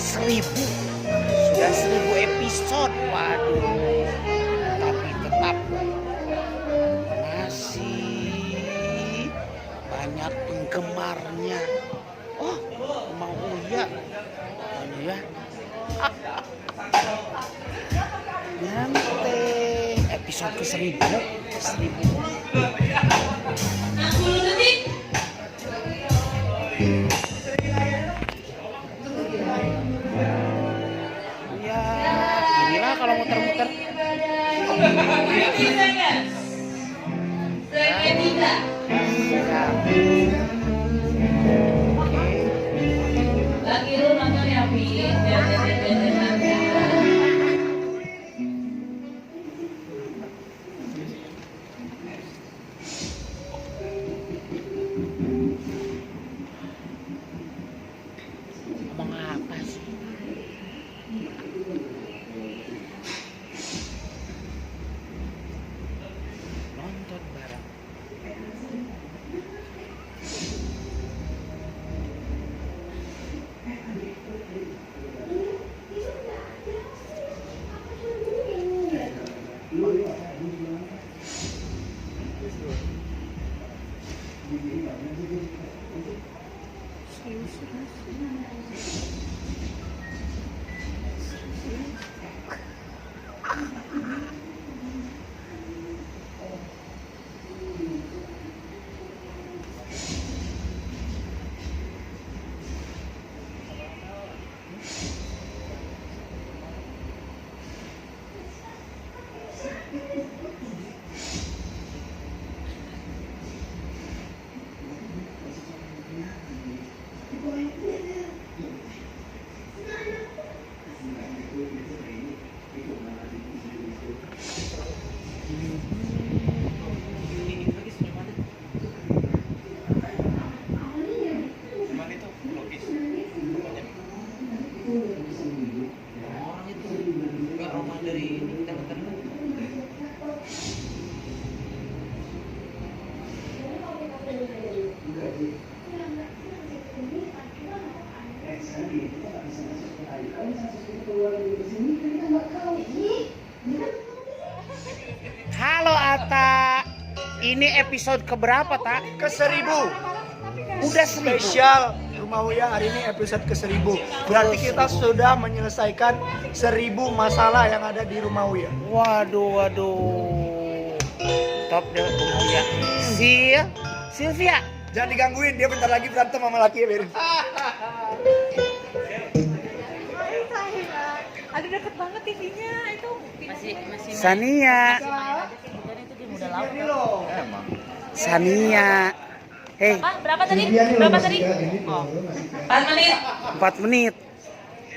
1000. Sudah 1000 episode. Waduh. Tapi tetap masih banyak penggemarnya. Oh, mau ya. Ya. Nanti episode ke 1000. 60 detik. Ya, inilah kalau muter-muter. Segitiga. Ya. Lagi lu nonton ya, Pi. Ngomong apa sih? Nonton bareng. Halo Ata, ini episode keberapa Tak? Ke 1000. Udah 1000. Spesial Rumah Uya hari ini episode ke 1000. Berarti kita sudah menyelesaikan 1000 masalah yang ada di Rumah Uya. Waduh. Top deh Rumah Uya. Sylvia. Jangan digangguin, dia bentar lagi berantem sama laki ya, Aduh deket banget TV-nya itu. Masih Sania. Ini loh. Sania. Hei, Berapa tadi? Berapa tadi? Oh. 4 menit. 4 menit.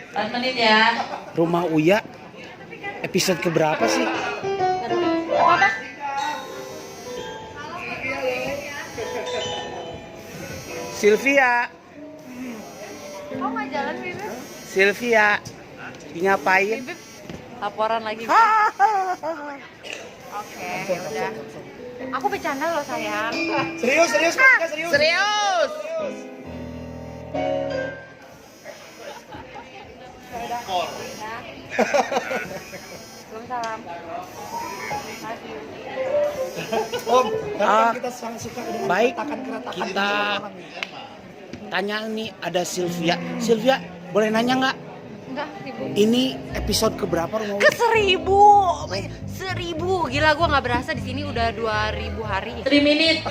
4 menit ya. Rumah Uya episode keberapa sih? Apa? Sylvia. Kok nggak jalan, Bibip? Sylvia. Ngapain? Bibip laporan lagi. Oke, udah. Aku bercanda loh sayang. Serius, Kak, serius. Serius. Belum salam. Om, Ah, kita sangat suka dengan baik. keretakan-keretakan Kita di orang. tanya nih, ada Sylvia. Sylvia, boleh nanya nggak? Enggak, Ibu. Ini episode keberapa Rumah Ke Uya? 1000. Gila, gua nggak berasa di sini udah 2000 hari. 3 menit.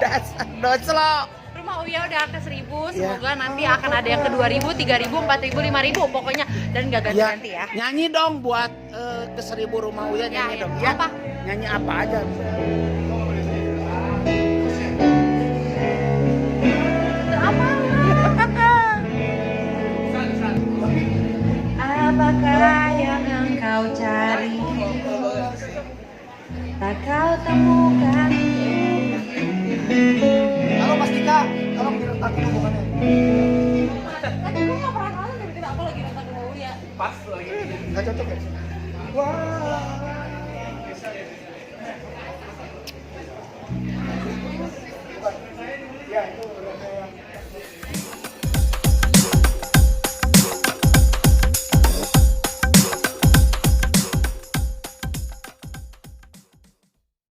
Dasar lo. Rumah Uya udah ke 1000. Ya. Semoga nanti akan ada yang ke 2000, 3000, 4000, 5000 pokoknya, dan nggak ganti-ganti ya. Nyanyi dong buat ke 1000 Rumah Uya, nyanyi Ya, dong. ya. Apa? Nyanyi apa aja. Apakah yang engkau cari? Tak kau temukan. Halo Mas Dika, tolong diretakin hubungannya. Tapi gue gak pernah nonton, tiba-tiba aku lagi nonton Rumah Uya. Nggak cocok ya? Wah,